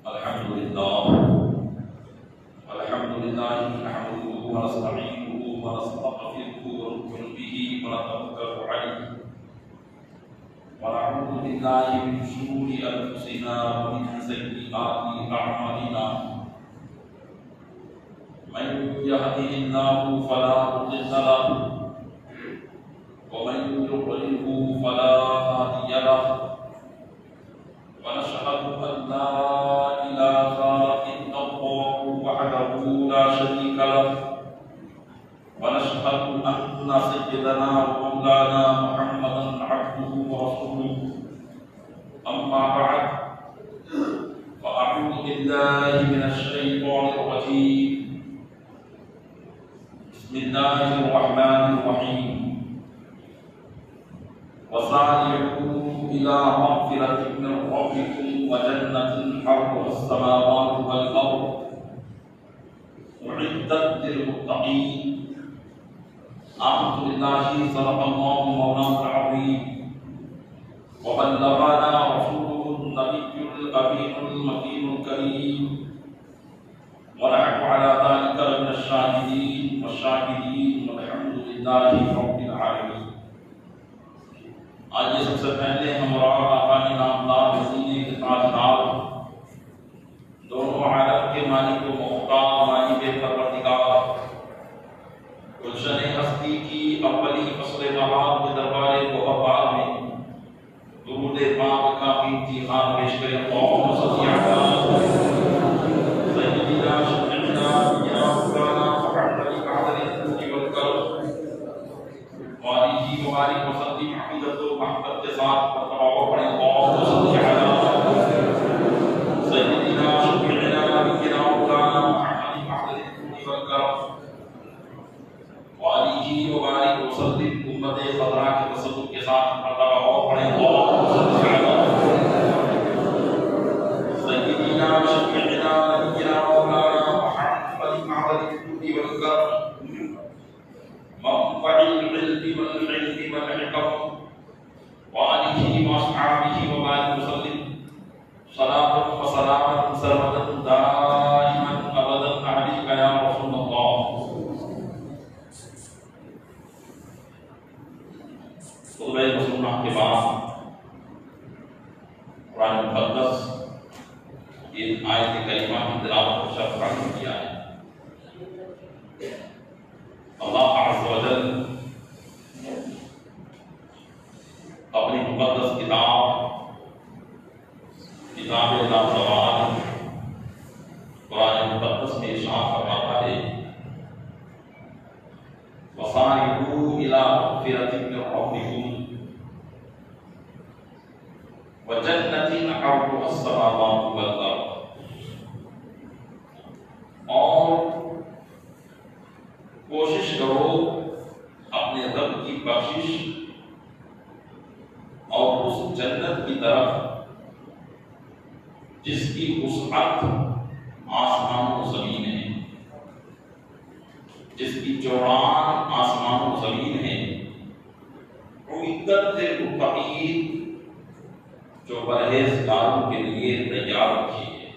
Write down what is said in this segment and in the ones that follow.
الحمد لله نحمده ونستعينه ونستغفره ونؤمن به ونتوكل عليه ونعوذ بالله من شرور انفسنا ومن سيئات اعمالنا من يهده الله فلا مضل له ومن يضلله فلا هادي له ونشهد أن لا إله إلا الله وحده لا شريك له ونشهد أن سيدنا ومولانا محمدا عبده ورسوله أما بعد فأعوذ بالله من الشيطان الرجيم بسم الله الرحمن الرحيم وسارعوا إلى مغفرة من ربكم وجنة عرضها السماوات والأرض أعدت للمتقين آمنت بالله صدق الله مولانا العظيم وبلغنا رسوله النبي الأمين المكين الكريم ونحن على ذلك من الشاهدين والشاكرين والحمد لله رب العالمين. آج سب سے پہلے ہم آقا انعامدار وسیلے کے تاجدار دونوں عالم کے مالک و مختار مالک پروردگار گلشن ہستی کی اولی فصل بہار کے دربار کوہبار میں درود پاک کا قیمتی خان پیش کریں. اللہم صلی علی سیدنا شفیعنا یا مولانا محمد قادر الجود والکرم وآلہ وبارک وسلم عقیدت و محبت کے ساتھ تواضع پڑھیں. اللہم صلی علی سیدنا شفیعنا نبینا مولانا محمد قادر الجود والکرم وآلہ وبارک وسلم امت خضراء کے تصدق کے ساتھ تواضع پڑھیں. اللہم صلی علی سیدنا شفیعنا نبینا مولانا محمد قادر الجود والکرم منفع العلم والعلم والحكم وآله وأصحابه وبارك وسلم صلاة وسلاما سرمدا دائما أبدا عليك يا رسول الله. خطبہ مسلمہ کے بعد قرآن مقدس ان آیت کریمہ کی تلاوت کو شرح فراہم کیا ہے. اللہ عز و جل اپنی مقدس کتاب لامزوال قرآن مقدس میں ارشاد فرماتا ہے وَسَارِعُوا إِلَىٰ مَغْفِرَةٍ مِّن رَّبِّكُمْ وَجَنَّةٍ عَرْضُهَا السَّمَاوَاتُ وَالْأَرْضُ. اور کوشش کرو اپنے رب کی بخشش اور اس جنت کی طرف جس کی وسعت آسمان و زمین ہے، جس کی چوڑان آسمان و زمین ہے. اعدت للمتقین جو پرہیزگاروں کے لیے تیار رکھی ہے.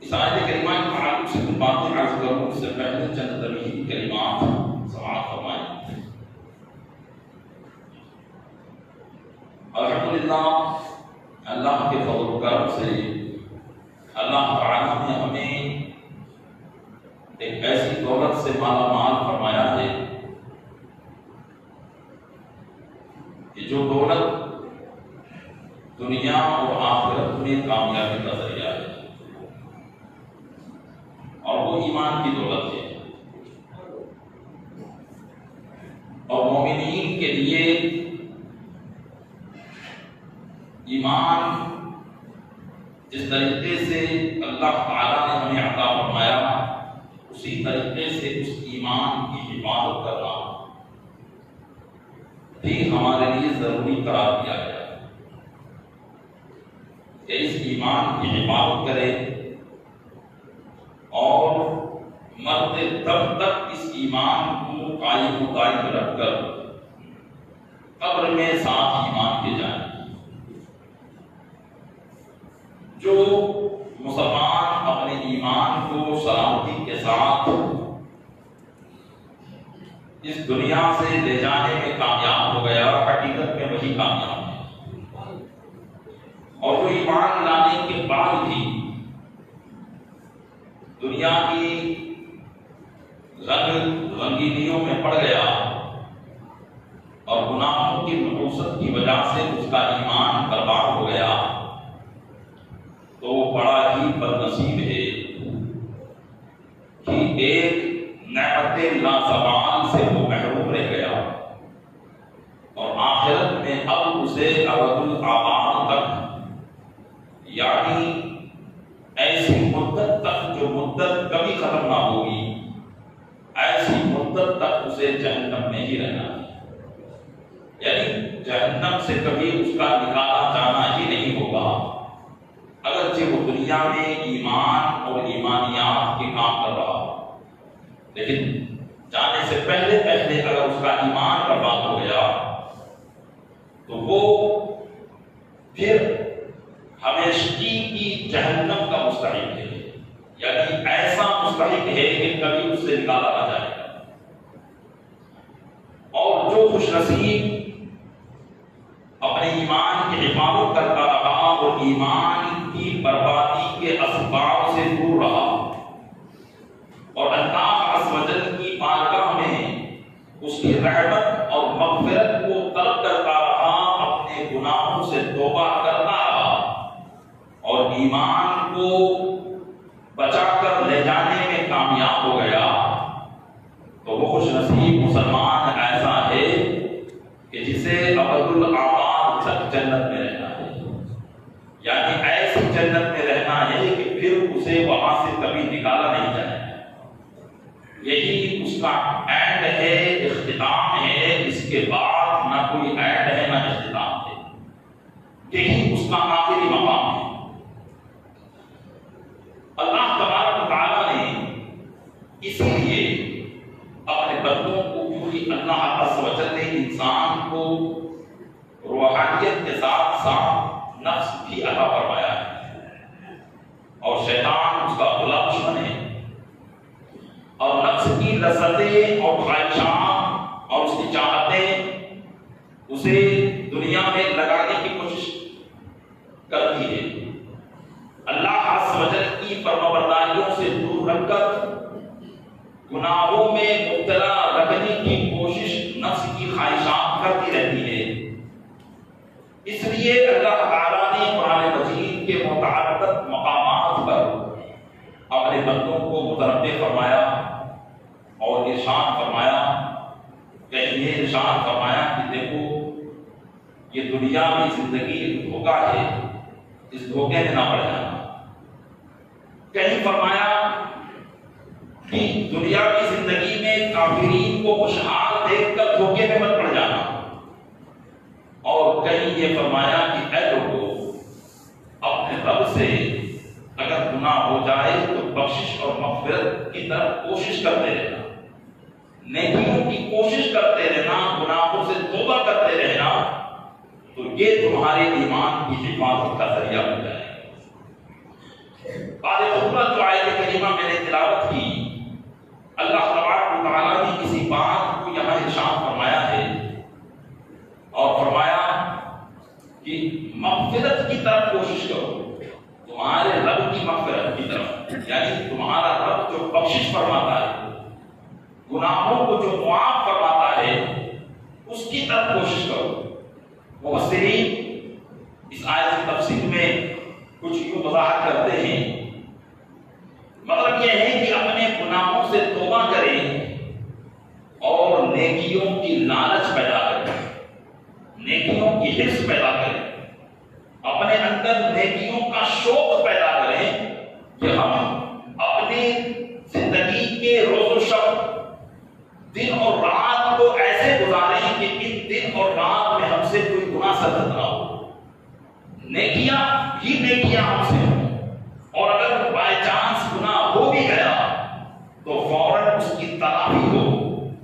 اس آیت کریمہ کے تعلق سے کچھ باتیں عرض کروں اس سے پہلے چند تمہیدی کلمات سماعت فرمائیں. الحمدللہ اللہ کے فضل و کرم سے اللہ تعالیٰ نے ہمیں ایک ایسی دولت سے مالا مال فرمایا ہے کہ جو دولت دنیا اور آخرت میں کامیابی کا ذریعہ ہے اور وہ ایمان کی دولت ہے. اور مومنین کے لیے ایمان جس طریقے سے اللہ تعالیٰ نے ہمیں عطا فرمایا اسی طریقے سے اس ایمان کی حفاظت کرنا بھی ہمارے لیے ضروری قرار دیا گیا کہ اس ایمان کی حفاظت کرے اور مرتے دم تک اس ایمان کو قائم و دائم رکھ کر قبر میں ساتھ ایمان کے جائیں. جو مسلمان اپنے ایمان کو سلامتی کے ساتھ اس دنیا سے لے جانے میں کامیاب ہو گیا، حقیقت میں وہی کامیاب ہے، اور جو ایمان لانے کے بعد بھی دنیا کی رنگینیوں میں پڑ گیا اور گناہوں کی نحوست کی وجہ سے اس کا ایمان برباد ہو گیا، تو وہ بڑا ہی بدنصیب ہے کہ ایک نعمت لازوال سے وہ محروم رہ گیا، اور آخرت میں اب اسے ابد الآباد تک، یعنی ایسی مدت تک جو مدت کبھی ختم نہ ہوگی، ایسی مدت تک اسے جہنم میں ہی رہنا ہے، یعنی جہنم سے کبھی اس کا نکالا جانا ہی نہیں ہوگا، اگرچہ وہ دنیا میں ایمان اور ایمانیات کے کام کر رہا ہو، لیکن جانے سے پہلے اگر اس کا ایمان برباد ہو گیا تو وہ پھر ہمیشگی کی جہنم کا مستحق ہے، یعنی ایسا مستحق ہے کہ کبھی اس سے نکالا نہ جائے گا۔ اور جو خوش نصیب اپنے ایمان کی حفاظت کرتا رہا اور ایمان کی بربادی کے اسباب سے دور رہا، اور اللہ عز و جل کی بارگاہ میں اس کی رحمت اور مغفرت کو طلب کرتا رہا، اپنے گناہوں سے توبہ کرتا رہا، اور ایمان کو بچا کر لے جانے میں کامیاب ہو گیا، تو وہ خوش نصیب مسلمان ایسا ہے کہ جسے ابد الآباد تک جنت میں رہنا ہے، یعنی ایسی جنت میں رہنا ہے کہ پھر اسے وہاں سے کبھی نکالا نہیں جائے گا۔ یہی اس کا اینڈ ہے، اختتام ہے، اس کے بعد نہ کوئی اینڈ ہے نہ اختتام ہے، یہی اس کا آخری مقام ہے۔ اللہ تبارک و تعالیٰ نے اسی لیے اپنے بندوں کو، پوری اللہ عز و جل نے انسان کو روحانیت کے ساتھ ساتھ نفس بھی عطا فرمایا ہے، اور شیطان اس کا بلا دشمن ہے، اور نفس کی لذتیں اور خواہشات اور اس کی چاہتیں اسے دنیا میں لگانے کی کوشش کرتی ہے۔ اللہ عز و جل کی فرمانبرداریوں سے دور رکھ کر گناہوں میں مبتلا رکھنے کی کوشش نفس کی خواہشات کرتی رہتی ہے۔ اس لیے اللہ تعالیٰ نے قرآن مجید کے متعدد مقامات پر اپنے بندوں کو متنبہ فرمایا اور ارشاد فرمایا، کہیں یہ ارشاد فرمایا کہ دیکھو یہ دنیا کی زندگی ایک دھوکہ ہے، اس دھوکے میں نہ پڑ جانا۔ کہیں فرمایا کہ دنیا کی زندگی میں کافرین کو خوشحال دیکھ کر دھوکے میں مت پڑ جانا، اور کہیں یہ فرمایا کہ اے لوگوں اپنے رب سے اگر گناہ ہو جائے تو بخشش اور مغفرت کی طرف کوشش کرتے رہنا، نیکیوں کی کوشش کرتے رہنا، گناہوں سے توبہ کرتے رہنا، تو یہ تمہارے ایمان کی حفاظت کا ذریعہ ہو جائے گا۔ بعد خطبہ جو آیت کریمہ میں نے تلاوت کی، اللہ تبارک و تعالیٰ نے کسی بات کو یہاں ارشاد فرمایا ہے، اور فرمایا کہ مغفرت کی طرف کوشش کرو، تمہارے رب کی مغفرت کی طرف، یعنی تمہارا رب جو بخشش فرماتا ہے، گناہوں کو جو معاف فرماتا ہے، اس کی طرف کوشش کرو۔ مفسرین اس آیت کی تفسیر میں کچھ یوں وضاحت کرتے ہیں، مطلب یہ ہے کہ اپنے گناہوں سے توبہ کریں اور نیکیوں کی لالچ پیدا کریں، نیکیوں کی حرص پیدا کریں، اپنے اندر نیکیوں کا شوق پیدا کریں کہ ہم اپنی زندگی کے روز و شب، دن اور رات کو ایسے گزاریں کہ ان دن اور رات میں ہم سے کوئی گناہ سرزد نہ ہو، نیکیاں ہی نیکیاں ہم سے ہوں، اور اگر بائی چانس گناہ ہو بھی گیا تو فوراً اس کی تلافی ہو،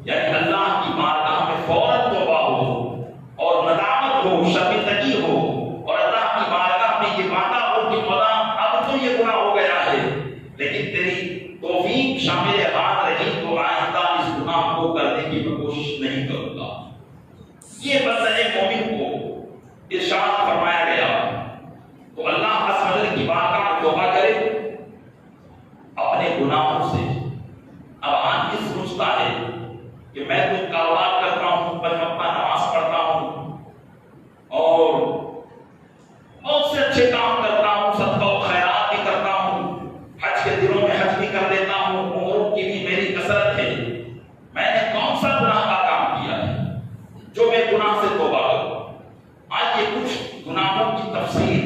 یعنی اللہ کی بارگاہ میں فوراً توبہ ہو اور ندامت ہو، شرمندگی ہو، اور اللہ کی بارگاہ میں یہ وعدہ ہو کہ مولا میں نے کون سا گناہ کا کام کیا ہے جو میں گناہ سے توبہ کروں؟ آج یہ کچھ گناہوں کی تفصیل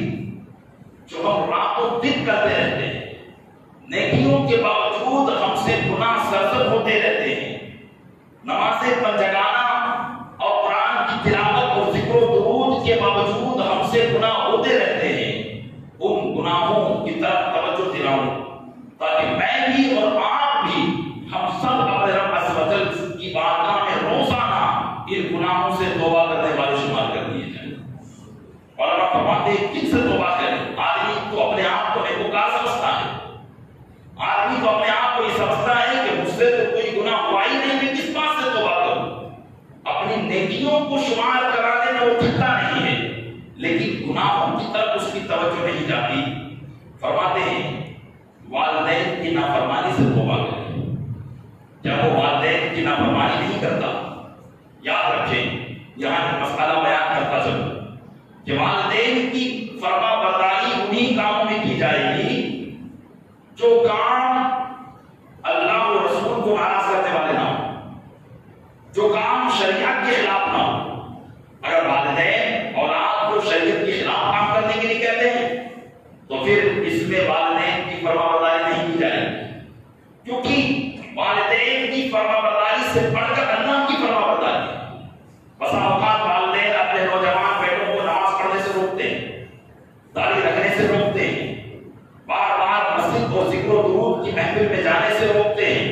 جو ہم راتوں دن کرتے رہتے ہیں، نیکیوں کے باوجود ہم سے گناہ سرزد ہوتے رہتے ہیں، نمازیں پنجگانہ اور قرآن کی تلاوت اور ذکر و درود کے باوجود ہم سے گناہ ہوتے رہتے ہیں، ان گناہوں کی طرف توجہ دلاؤں تاکہ میں بھی اور آپ بھی، ہم سب اپنے رب عز و جل کی بارگاہ میں روزانہ ان گناہوں سے توبہ کرنے والے شمار کر دیے جائیں۔ اور اللہ فرماتے ہیں کن سے توبہ کریں؟ آدمی تو اپنے آپ کو نیکوکار سمجھتا ہے، آدمی تو اپنے آپ کو یہ سمجھتا ہے کہ مجھ سے تو کوئی گناہ ہوا ہی نہیں، میں کس بات سے توبہ کروں؟ اپنی نیکیوں کو شمار کرانے میں وہ تھکتا نہیں ہے، لیکن گناہوں کی طرف اس کی توجہ نہیں جاتی۔ فرماتے ہیں والدین کی نافرمانی سے توبہ کریں۔ جب وہ والدین کی نافرمانی نہیں کرتا، یاد رکھیں یہاں ایک مسئلہ بیان کرتا چلوں کہ والدین کی فرما برداری انہی کاموں میں کی جائے گی جو کام اللہ و رسول کو ناراض کرنے والے نہ ہوں، جو کام شریعت کے خلاف نہ ہو۔ اگر والدین اولاد کو شریعت کے خلاف کام کرنے کے لیے کہتے ہیں تو پھر اس میں والدین کی فرما برداری نہیں کی جائے گی، کیونکہ والدین کی فرما برداری سے بڑھ کر اللہ کی فرما برداری ہے۔ بسا اوقات والدین اپنے نوجوان بیٹوں کو نماز پڑھنے سے روکتے ہیں، داڑھی رکھنے سے روکتے ہیں، بار بار مسجد اور ذکر و درود کی محفل میں جانے سے روکتے ہیں۔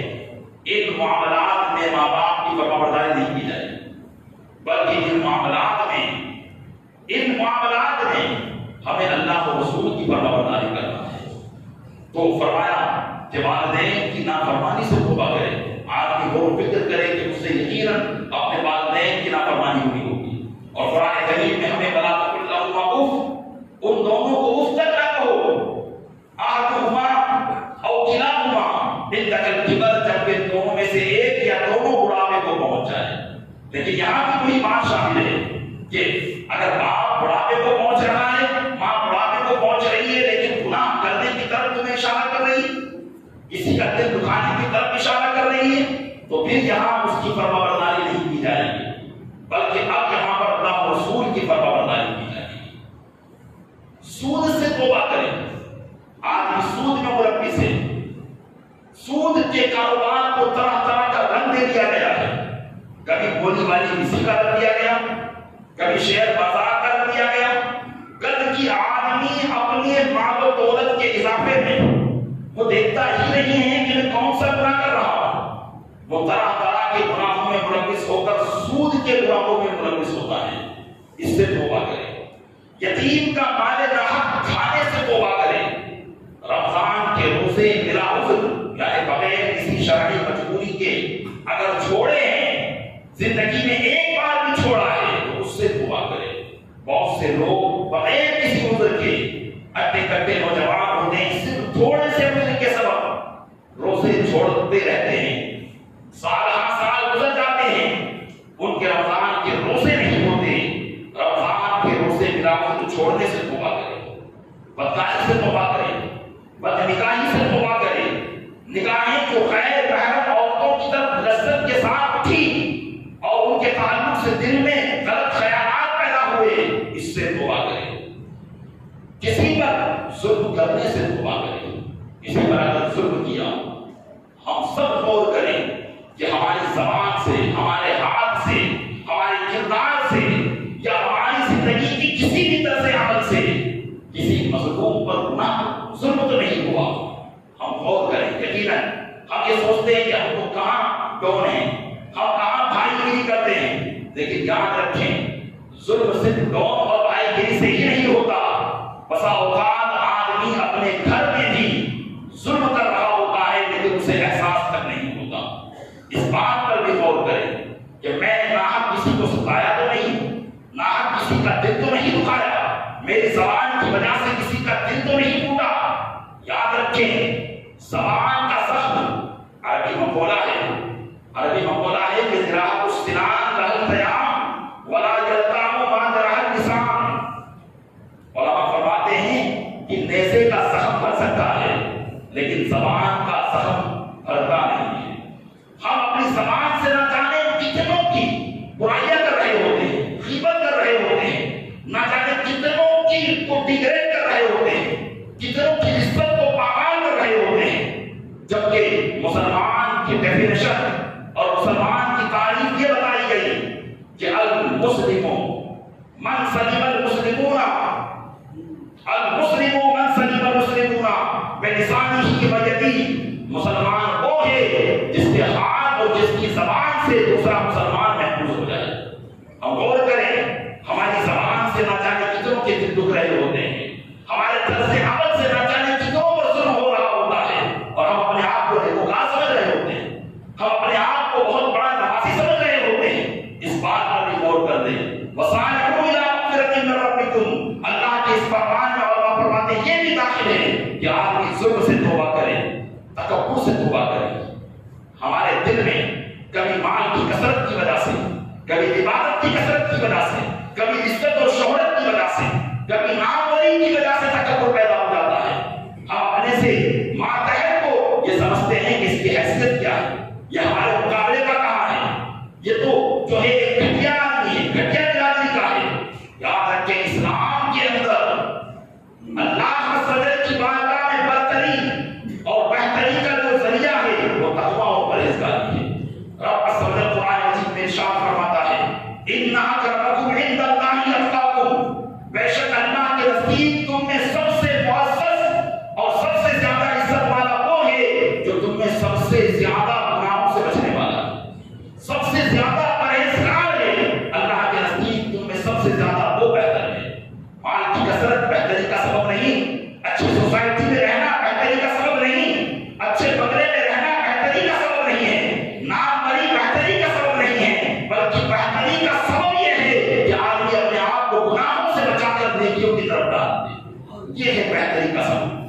ان معاملات میں ماں باپ کی فرما برداری نہیں کی جائے، بلکہ ان معاملات میں ہمیں اللہ و رسول کی فرما برداری کرنا ہے۔ تو فرمایا کہ والدین کی نافرمانی سے توبہ کرے۔ آدمی غور و فکر کرے کہ اس سے یقیناً اپنے والدین کی نافرمانی ہوئی ہوگی، اور قرآن کریم میں ہمیں ولا تقل لہما اف، ان دونوں کو اف تک نہ کہو، احدہما او کلاہما ان تکل کبر، جب کہ دونوں میں سے ایک یا دونوں بڑھاپے کو پہنچ جائے۔ لیکن یہاں بھی کوئی بات شامل ہے کہ اگر باپ بڑھاپے کو پہنچ رہا ہے، ماں بڑھاپے کو پہنچ رہی ہے، لیکن گناہ کرنے کی طرف تمہیں اشارہ کر رہی ہے، کسی کا دل دکھانے کی طرف اشارہ کر رہی ہے، تو پھر یہاں اس کی فرما برداری نہیں کی جائے گی، بلکہ اب یہاں پر اللہ رسول کی فرما برداری کی جائے گی۔ سود سے توبہ کریں۔ آدمی سود میں مربی سے، سود کے کاروبار کو طرح طرح کا رنگ دے دیا گیا ہے، کبھی گولی والی کسی کا رکھ دیا گیا، کبھی شیئر بازار کا رکھ دیا گیا، قد کی آدمی اپنے مال و دولت کے اضافے میں وہ دیکھتا ہی نہیں ہے کہ میں کون سا گناہ کر رہا ہوں، وہ طرح طرح کے گناہوں میں ملوث ہو کر سود کے گناہوں میں ملوث ہوتا ہے۔ اس سے توبہ کرے۔ یتیم کا مال ناحق کھانے سے توبہ کرے۔ رمضان کے روزے بلا عذر یعنی بغیر کسی شرعی مجبوری کے اگر چھوڑے ہیں، زندگی میں ایک بار بھی چھوڑا ہے تو اس سے توبہ کرے۔ بہت سے لوگ بغیر کسی عذر کے اٹے کٹے نوجوان ہوتے ہیں، صرف تھوڑے سے عذر کے سبب روزے چھوڑتے رہتے ہیں، سال ہر سال گزر جاتے ہیں، ان کے رمضان کے روزے نہیں ہوتے۔ رمضان کے روزے بلا عذر چھوڑنے سے توبہ کرے، بدکاری سے توبہ کرے، بدنکاحی سے توبہ کرے۔ نکاحیں جو غیر محرم عورتوں کی طرف لذت کے ساتھ اٹھی اور ان کے تعلق سے دل میں غلط خیالات پیدا ہوئے، اس سے توبہ کرے۔ کسی پر ظلم کرنے سے توبہ کرے۔ کسی پر اگر ظلم کیا، ہم سب غور کریں کہ ہماری زبان سے، ہمارے ہاتھ سے، ہمارے کردار سے یا ہماری زندگی کی کسی بھی طرز عمل سے کسی مظلوم پر گناہ ظلم تو نہیں ہوا۔ ہم غور کریں۔ یقیناً ہم یہ سوچتے ہیں کہ ہم تو کہاں کون ہیں، ہم کہاں بھائی گیری کرتے ہیں، لیکن یاد رکھیں ظلم صرف ڈون اور بھائی گیری سے ہی نہیں ہوتا۔ بسا اوقات آدمی اپنے گھر میں بھی ظلم کر رہا ہوتا ہے لیکن اسے احساس تک نہیں ہوتا۔ اس بات پر بھی غور کریں کہ میں ناحق کسی کو ستایا تو نہیں، ناحق کسی کا دل تو نہیں دکھایا، میری زبان کی وجہ سے کسی کا دل تو نہیں ٹوٹا۔ یاد رکھیں زبان کا زخم عربی مقولہ ہے کہ زراعت السنان لہل تیام ولا یلتام ما جرح اللسان۔ علماء فرماتے ہیں کہ نیزے کا زخم بھر سکتا ہے لیکن زبان کا زخم بھرتا نہیں ہے۔ ہم اپنی زبان سے المسلم من سلم المسلمون المسلم من سلم المسلمون بلسانه ویدیہ، مسلمان وہ ہے جس کے ہاتھ اور جس کی زبان سے دوسرا مسلمان محفوظ ہو جائے۔ ہم غور کریں، ہماری زبان سے نہ جانے کتنوں کے دل دکھ رہے ہوتے ہیں، ہمارے طرز عمل سے نہ جانے کتنوں پر ظلم ہو رہا ہوتا ہے، اور ہم اپنے آپ کو نیکوکار سمجھ رہے ہوتے ہیں، ہم اپنے آپ کو بہت بڑا نوازی سمجھ رہے ہوتے ہیں۔ اس بات پر بھی غور کر دیں، وَسَارِعُوا إِلَىٰ مَغْفِرَةٍ مِّن رَّبِّكُمْ، اللہ کے اس فرمان میں اور فرماتے ہیں یہ بھی داخل ہے کہ آدمی ظلم سے توبہ کرے، تکبر سے توبہ کرے۔ ہمارے دل میں کبھی مال کی کثرت کی وجہ سے، کبھی عبادت کی کثرت کی وجہ سے، کبھی عزت اور شہرت کی وجہ سے، کبھی ناموری کی وجہ سے تکبر پیدا ہو جاتا ہے۔ ہم اپنے سے ماتحت کو یہ سمجھتے ہیں کہ اس کی حیثیت کیا ہے، یہ ہمارے مقابلے کا کہاں ہے، یہ تو جو ہے ایک گھٹیا آدمی ہے، گھٹیا برادری کا ہے۔ یاد رکھیں اسلام کے اندر اللہ صدر کی بارگاہ میں برتری اور بہتری کا جو ذریعہ ہے وہ تقویٰ اور پرہیزگاری ہے۔ رب صدر قرآن مجید میں ارشاد فرماتا ہے ان اکرمکم عند اللہ اتقاکم، بے شک اللہ کے نزدیک تم میں سب سے معزز اور سب سے زیادہ عزت والا وہ ہے جو تم میں سب سے زیادہ گناہوں سے بچنے والا ہے، سب سے زیادہ پرہیزگار ہے۔ اللہ کے نزدیک تم میں سب سے زیادہ وہ بہتر ہے۔ مال کی کثرت بہتری کا سبب نہیں، اچھی سوسائٹی میں رہنا بہتری کا سبب نہیں، اچھے بنگلے میں رہنا بہتری کا سبب نہیں ہے، نام بری بہتری کا سبب نہیں ہے، بلکہ بہتری کا سبب یہ ہے کہ آدمی اپنے آپ کو گناہوں سے بچا کر نیکیوں کی طرف ڈال دے، یہ ہے بہتری کا سبب۔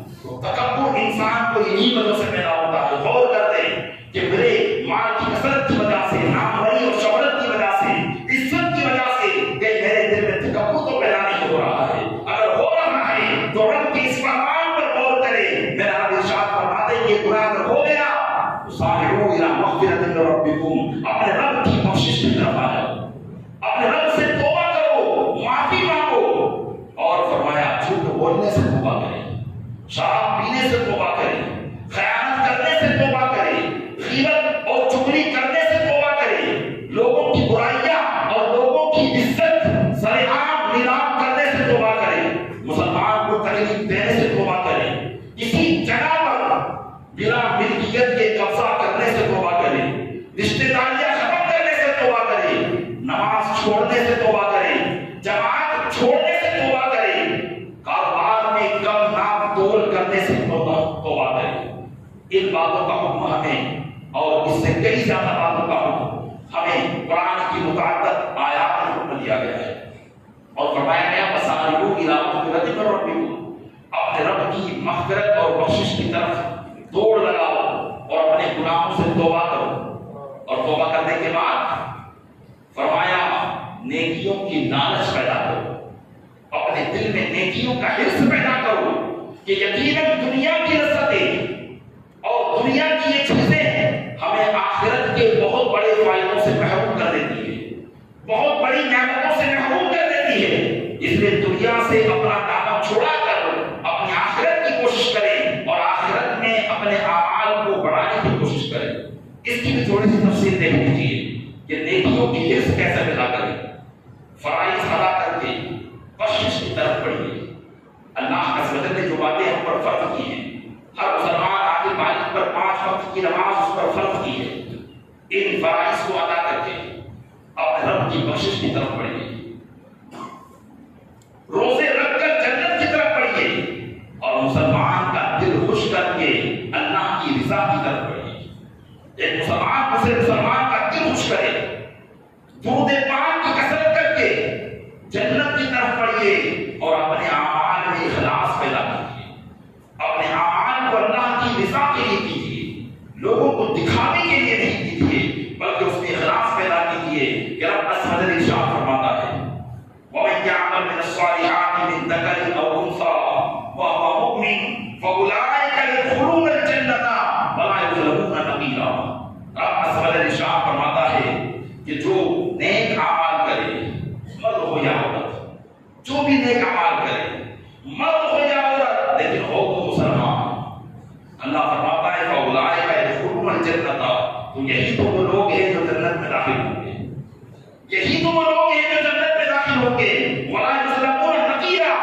تکبر انسان کو انہی وجہ سے پیدا ہوتا ہے۔ غور کرتے ہیں کہ میرے مال کی کثرت کی وجہ سے، نام بری اور شہرت کی وجہ سے، عزت کی وجہ سے کہ میرے دل میں تکبر تو پیدا نہیں ہو رہا ہے، اگر ہو رہا ہے تو رب کی اس فرمان پر غور کرے۔ میرا رب ارشاد فرماتے ہیں کہ گناہ اگر ہو گیا سارعوا الی مغفرۃ من ربکم، اپنے رب کی بخشش کی طرف آ جاؤ، اپنے رب سے توبہ کرو، معافی مانگو، اور فرمایا جھوٹ بولنے سے توبہ کریں، شراب پینے سے توبہ کریں، خیانت کرنے سے توبہ کریں، غیبت اور چغلی کرنے سے توبہ کریں، لوگوں کی برائیاں اور لوگوں کی عزت سر عام نیلام کرنے سے توبہ کریں، مسلمان کو تکلیف دینے سے توبہ کریں، کسی جگہ پر بلا ملکیت کے قبضہ کرنے سے توبہ کریں، رشتہ داریاں ختم کرنے سے توبہ کریں، نماز چھوڑنے سے توبہ کریں، جماعت چھوڑنے سے توبہ کریں، کاروبار میں کم ناپ تول کرنے سے توبہ کریں۔ ان باتوں کا حکم ہمیں اور اس سے کئی زیادہ باتوں کا حکم ہمیں قرآن کی متعدد آیات میں حکم دیا گیا ہے، اور فرمایا گیا وَسَارِعُوا إِلَىٰ مَغْفِرَةٍ مِّن رَّبِّكُمْ، اپنے رب کی مغفرت اور بخشش کی طرف دوڑ لگاؤ اور اپنے گناہوں سے توبہ کرو، اور توبہ کرنے کے بعد فرمایا نیکیوں کی لالچ پیدا کرو، اپنے دل میں نیکیوں کا حرص پیدا کرو کہ یقیناً دنیا کی لذتیں اور دنیا کی یہ چیزیں ہمیں آخرت کے بہت بڑے فائدوں سے محروم کر دیتی ہے، بہت بڑی نعمتوں سے محروم کر دیتی ہے۔ اس لیے دنیا سے اپنا دامن چھڑا کر اپنی آخرت کی کوشش کریں اور آخرت میں اپنے اعمال کو بڑھانے کی کوشش کریں۔ اس کی بھی تھوڑی سی تفصیل دیکھ لیجیے کہ نیکیوں کی حرص کیسے پیدا کریں۔ فرائض ادا کر کے بخشش کی طرف بڑھیے۔ اللہ عز و جل نے جو باتیں ہم پر فرض کی ہیں، ہر مسلمان عاقل بالغ پر 5 وقت کی نماز اس پر فرض کی ہے، ان فرائض کو ادا کر کے اپنے رب کی بخشش کی طرف بڑھیے، روزے رکھ کر جنت کی طرف بڑھیے، اور مسلمان کا دل خوش کر کے اللہ کی رضا کی طرف بڑھیے۔ ایک مسلمان دوسرے مسلمان کا دل خوش کرے، درود پاک کی کثرت کر کے جنت کی طرف بڑھیے، اور اپنے اعمال میں اخلاص پیدا کیجیے، اپنے اعمال کو اللہ کی رضا کے لیے کیجیے، لوگوں کو دکھانے کے لیے نہیں کیجیے، بلکہ اس میں اخلاص پیدا کیجیے کہ رب عز و جل ارشاد فرماتا ہے وَمَن يَعْمَلْ مِنَ الصَّالِحَاتِ مِن ذَكَرٍ أَوْ أُنثَىٰ وَهُوَ مُؤْمِنٌ فَأُولَٰئِكَ يَدْخُلُونَ الْجَنَّةَ وَلَا يُظْلَمُونَ نَقِيرًا۔ رب عز و جل ارشاد فرماتا ہے کہ جو نیک اعمال کرے، مرد ہو یا عورت، جو بھی نیک اعمال کرے، مرد ہو یا عورت، لیکن ہو تو مسلمان، اللہ فرماتا ہے فَأُولَٰئِكَ يَدْخُلُونَ الْجَنَّةَ، تو یہی تو وہ لوگ ہیں جو جنت میں داخل ہوں گے، یہی تو وہ لوگ ہیں جو ولا یظلمون نقیرا،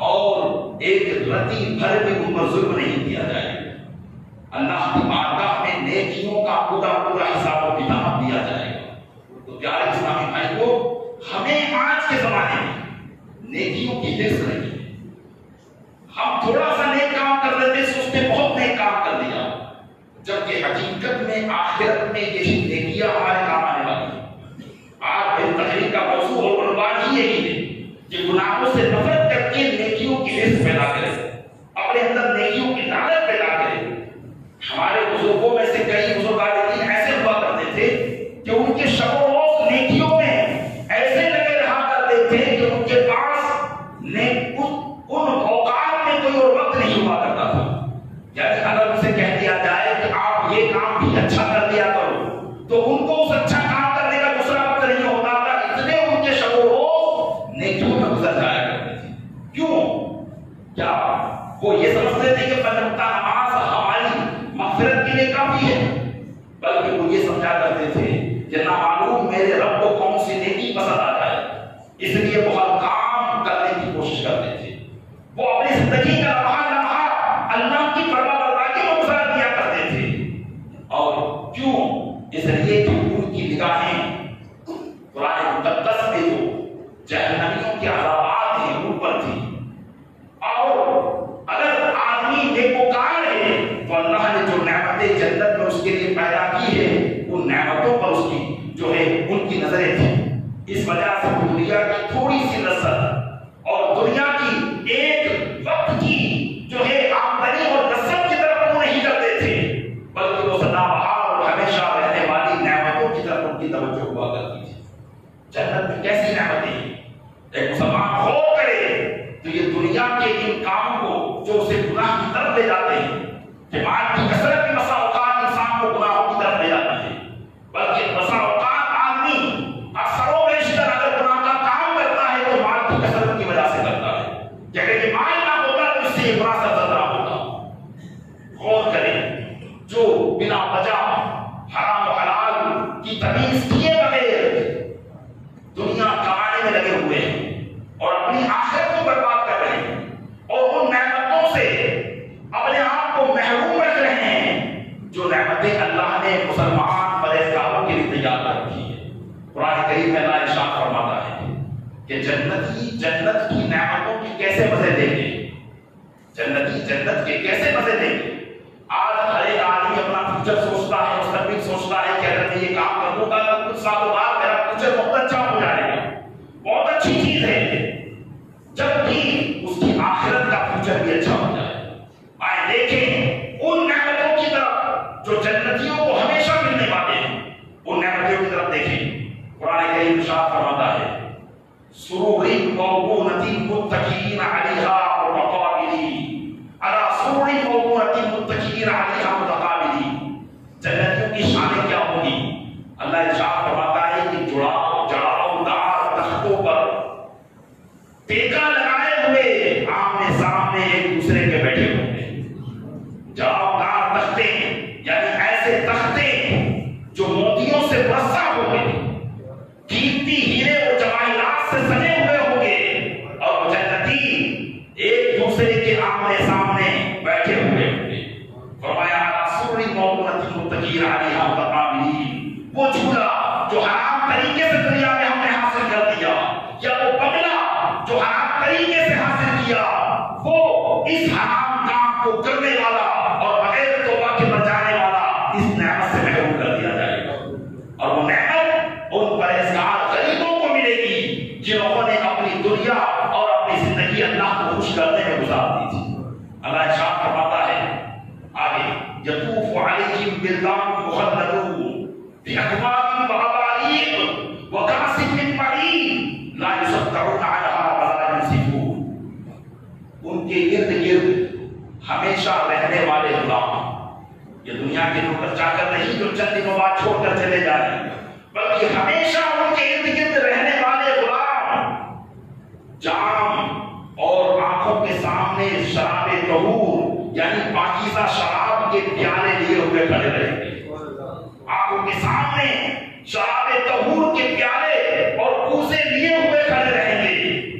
اور ایک رتی بھر بھی ان پر ظلم نہیں کیا جائے گا۔ اللہ کی بارگاہ میں نیکیوں کا پورا پورا حساب و کتاب دیا جائے گا۔ تو پیارے اسلامی بھائیوں، ہمیں آج کے زمانے میں نیکیوں کی حرص نہیں ہے۔ ہم تھوڑا سا نیک کام کر لیتے سوچتے بہت نیک کام کر دیا، جبکہ حقیقت میں آخرت میں یہی نیکیاں ہمارے کام آنے والی ہیں۔ آج میری تقریر کا موضوع اور عنوان ہی یہی ہے کہ گناہوں سے نفرت کر کے نیکیوں کی حرص پیدا کریں، اپنے اندر نیکیوں کی لالچ پیدا کریں۔ ہمارے بزرگوں میں سے کئی بزرگان ایسے ہوا کرتے تھے کہ ان کے شب و روز نیکیوں میں ایسے لگے رہا کرتے تھے کہ ان کے پاس ان اوقات میں کوئی اور وقت نہیں ہوا کرتا تھا۔ یعنی اگر ان سے کہہ دیا جائے کہ آپ یہ کام بھی اچھا کر دیا کرو تو ان کو اس اچھا کام کرنے کا دوسرا وقت نہیں ہوتا تھا، اتنے ان کے شب و روز نیکیوں میں گزر جایا کرتے تھے۔ کیوں؟ کیا وہ یہ سمجھتے تھے کہ پنجوقتہ نماز ہماری مغفرت کے لیے کافی ہے؟ بلکہ وہ یہ سمجھا کرتے تھے کہ نہ معلوم میرے رب کو کون سی نیکی پسند آ جائے، اس لیے بہت کام کرنے کی کوشش کرتے تھے۔ وہ اپنی زندگی کا لمحہ اللہ کی فرما برداری میں گزار دیا کرتے تھے۔ اور کیوں؟ اس لیے کہ ان کی نگاہیں قرآن مقدس میں جو جہنمیوں کے عذابات ہیں ان پر تھی۔ اور اگر آدمی نیکوکار ہے تو اللہ نے جو نعمتیں جنت میں اس کے لیے پیدا کی ہے ان نعمتوں پر اس کی جو ہے ان کی نظریں تھیں۔ اس وجہ سے وہ دنیا کی تھوڑی سی لذت اور دنیا کی ایک وقت کی جو ہے آمدنی اور لذت کی طرف وہ نہیں کرتے تھے، بلکہ وہ سدا بہار اور ہمیشہ رہنے والی نعمتوں کی طرف ان کی توجہ ہوا کرتی تھی۔ جنت میں کیسی نعمتیں ہیں؟ ایک مسلمان غور کرے تو یہ دنیا کے ان کاموں کو جو اسے گناہ کی طرف لے جاتے ہیں، کہ مال کی کثرت بھی بسا اوقات انسان کو گناہوں کی طرف لے جاتی ہے، بلکہ بسا اوقات آدمی اکثر و بیشتر اگر گناہ کا کام کرتا ہے تو مال کی کثرت کی وجہ سے کرتا ہے، کہ اگر یہ مال نہ ہوتا تو اس سے یہ برا سا خطرہ ہوتا۔ غور کریں، جو بنا وجہ حرام و حلال کی تمیز کیے بغیر دنیا کمانے میں لگے ہوئے ہیں اور اپنی آخرت کو برباد کر رہے ہیں اور ان نعمتوں سے اپنے آپ کو محروم رکھ رہے ہیں جو نعمتیں اللہ نے مسلمان پرہیزگاروں کے لیے تیار کر رکھی ہے۔ قرآن کریم میں اللہ ارشاد فرماتا ہے کہ جنتی جنت کی نعمتوں کی کیسے مزے لیں گے، جنتی جنت کے کیسے مزے لیں گے۔ آج ہر ایک آدمی اپنا فیوچر سوچتا ہے، مستقبل سوچتا ہے کہ اگر میں یہ کام کر لوں گا تو کچھ سالوں بعد میرا فیوچر بہت اچھا ہو جائے گا۔ بہت اچھی چیز ہے جب بھی اس کی آخرت کا فیوچر بھی اچھا ہو جائے۔ آئے دیکھیں ان نعمتوں کی طرف جو جنتیوں کو ہمیشہ ملنے والے ہیں، ان نعمتوں کی طرف دیکھیں۔ قرآن کریم ارشاد فرماتا ہے سرور موضونۃ متکئین علیہا متقابلین، علی سرور موضونۃ متکئین علیہا متقابلین۔ جنتیوں کی شانیں کیا ہوگی؟ اللہ ارشاد فرماتا ہے کہ جڑاؤ دار تختوں پر ٹیکا لگائے ہوئے آمنے سامنے ایک دوسرے کے بیٹھے ہوں گے۔ جڑاؤ دار تختے یعنی ایسے تختے جو موتیوں سے مرصع ہوں گے، قیمتی ہیرے اور جواہرات سے سجے ہوئے ہوں گے، اور جنتی ایک دوسرے کے آمنے سامنے بیٹھے ہوئے ہوں گے۔ فرمایا سرور موضونۃ متکئین علیہا متقابلین، وہ جھولا جو حرام طریقے سے دنیا میں ہم نے حاصل کر دیا، یا وہ بنگلہ جو حرام طریقے سے حاصل کیا، وہ اس حرام کام کو کرنے والا اور بغیر توبہ کے بچ جانے والا اس نعمت سے محروم کر دیا جائے گا۔ اور وہ نعمت ان پرہیزگار غریبوں کو ملے گی جنہوں نے اپنی دنیا اور اپنی زندگی اللہ کو خوش کرنے میں گزار دی تھی۔ اللہ ارشاد فرماتا ہے آگے یطوف علیہم بلدان مخلدون بأکواب وأباریق وکأس من معین لا یصدعون عنہا ولا ينزفون۔ ان کے ارد گرد ہمیشہ رہنے والے غلام، یہ دنیا کے نوکر چاکر نہیں جو چند دنوں بعد چھوڑ کر چلے جائیں، بلکہ ہمیشہ ان کے ارد گرد رہنے والے غلام جام اور آنکھوں کے سامنے شراب طہور یعنی پاکیزہ شراب کے پیالے لیے ہوئے کھڑے رہیں گے۔ آنکھوں کے سامنے شراب طہور کے پیالے اور کوزے لیے ہوئے کھڑے رہیں گے۔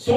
100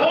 2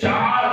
4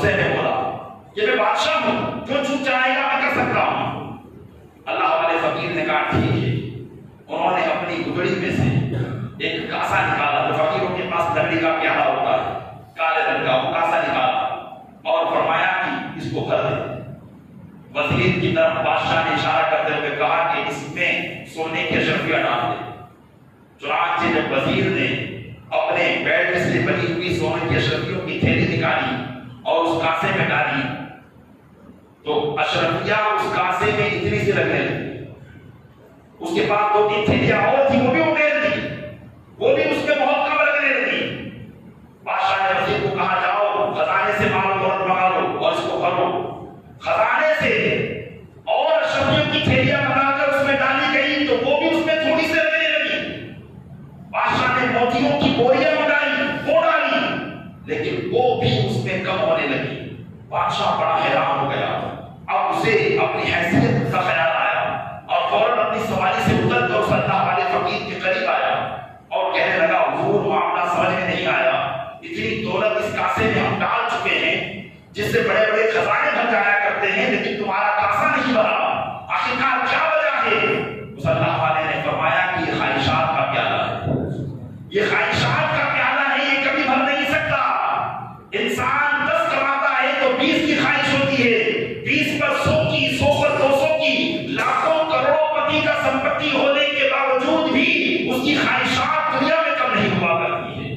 غصے میں بولا کہ میں بادشاہ ہوں، جو چھوٹ جائے گا میں کر سکتا ہوں۔ اللہ والے فقیر نے کہا ٹھیک ہے۔ انہوں نے اپنی گدڑی میں سے ایک کاسا نکالا، جو فقیروں کے پاس لکڑی کا پیالہ ہوتا ہے کالے رنگ کا، وہ کاسا نکالا اور فرمایا کہ اس کو بھر دے۔ وزیر کی طرف بادشاہ نے اشارہ کرتے ہوئے کہا کہ اس میں سونے کی اشرفیاں ڈال دے۔ چنانچہ جب وزیر نے اپنے بیڈ سے بنی ہوئی سونے کی اشرفیوں کی تھیلی نکالی اور اس کاسے میں ڈالی تو اشرفیاں اس کاسے میں اتنی سی لگنے لگی۔ اس کے بعد 2-3 تھیلیاں اور تھی، وہ بھی اٹھنے لگی، وہ بھی اس میں بہت کم لگنے لگی۔ بادشاہ نے وزیر کو کہا جاؤ خزانے سے مال و دولت منگا لو اور اس کو بھرو۔ خزانے سے اور اشرفیوں کی تھیلیاں منگا کر اس میں ڈالی گئی تو وہ بھی اس میں تھوڑی سی لگنے لگی۔ بادشاہ نے موتیوں کی بوریاں منگائی، وہ ڈالی، لیکن وہ بھی اس میں کم ہونے لگی۔ بادشاہ بڑا حیران ہو گیا۔ اب اسے اپنی حیثیت کا خیال آیا اور فوراً اپنی سواری سے اتر کر اس اللہ والے فقیر کے قریب آیا اور کہنے لگا حضور معاملہ سمجھ میں نہیں آیا، اتنی دولت اس کاسے میں ہم ڈال چکے ہیں جس سے بڑے بڑے خزانے بھر جایا کرتے ہیں، لیکن تمہارا کاسا نہیں بھرا، آخرکار کیا وجہ ہے؟ اس اللہ والے نے فرمایا کہ یہ خواہشات کا پیالہ ہے، یہ خواہشات کا پیالہ ہے، یہ کبھی بھر نہیں سکتا۔ انسان 10 کماتا ہے تو 20 کی خواہش ہوتی ہے، 20 پر 100 کی، 100 پر 200 کی، لاکھوں کروڑوں پتی کا سمپتی ہونے کے باوجود بھی اس کی خواہشات دنیا میں کم نہیں ہوا کرتی ہے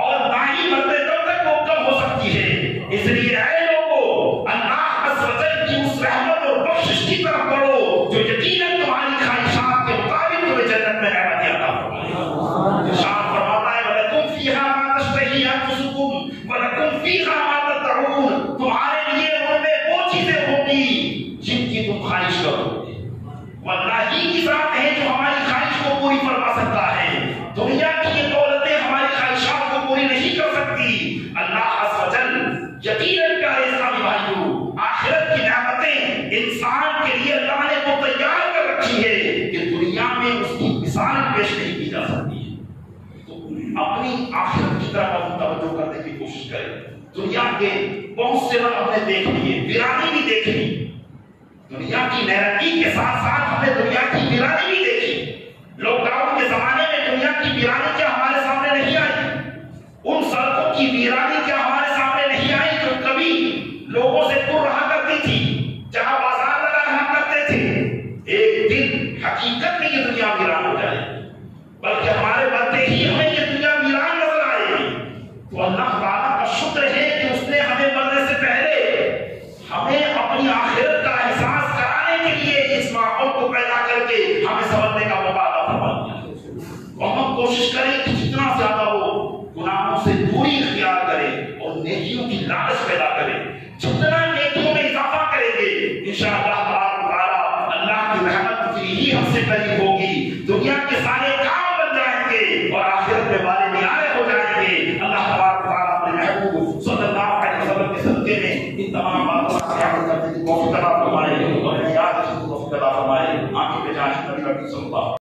اور نہ ہی مرتے دم تک وہ کم ہو سکتی ہے۔ اس لیے اے لوگوں، اللہ عز و جل کی اس رحمت اور بخشش کی طرف بڑھو جو یقیناً تمہاری خواہشات کے مطابق تمہیں جنت میں رحمت عطا فرمائے۔ ارشاد فرماتا ہے وَلَكُمْ فِيهَا مَا تَشْتَهِي أَنفُسُكُمْ وَلَكُمْ فِيهَا مَا تَدَّعُونَ، تمہارے لیے ان میں وہ چیزیں ہوگی جن کی تم خواہش کرو گے۔ واللہ ہی کی ذات ہے جو ہماری خواہش کو پوری فرما سکتا ہے، دنیا کی یہ دولتیں ہماری خواہشات کو پوری نہیں کر سکتی۔ اللہ عز و جل یقیناً پیارے اسلامی بھائیوں، آخرت کی نعمتیں انسان کے لیے اللہ نے وہ تیار کر رکھی ہے کہ دنیا میں اس کی مثال پیش نہیں کی جا سکتی ہے۔ تو اپنی آخرت کی طرف ہم توجہ کرنے کی کوشش کریں۔ دنیا کے بہت سے رنگ ہم نے دیکھ لیے، ویرانی بھی دیکھ لی، دنیا کی نیرنگی کے ساتھ ساتھ ہم نے دنیا کی ویرانی بھی دیکھی۔ لاک ڈاؤن کے زمانے میں دنیا کی ویرانی کیا ہمارے سامنے نہیں آئی؟ ان سڑکوں کی ویرانی کیا ہمارے سامنے نہیں آئی جو کبھی لوگوں سے دور رہا کرتی تھی، جہاں بازار لگا رہا کرتے تھے؟ ایک دن حقیقت میں یہ دنیا ویران ہو جائے، بلکہ ہمارے بنتے ہی ہمیں یہ دنیا ویران نظر آئے گی۔ تو اللہ تعالیٰ کا شکر ہے کہ اس نے ہمیں مرنے سے پہلے ہمیں اپنی آخرت کا احساس کرانے کے لیے اس ماحول کو پیدا کر کے ہمیں سمجھنے کا موقع عطا فرما دیا۔ اور ہم کوشش کریں کہ جتنا زیادہ ہو گناہوں سے دوری اختیار کریں اور نیکیوں کی لالچ پیدا کریں۔ جتنا نیکیوں میں اضافہ کریں گے انشاءاللہ تعالیٰ اللہ کی رحمت ہی ہم سے قریب ہوگی، دنیا کے سارے کام بن جائیں گے اور آخرت میں بارے نیارے ہو جائیں گے۔ اللہ تبارک و تعالیٰ اپنے محبوب صلی اللہ علیہ وسلم کے صدقے میں ان تمام باتوں کا خیال کرنے کی توفیق عطا فرمائے اور یاد رکھنے کی توفیق عطا فرمائے۔ آمین بجاہ نبی صلی اللہ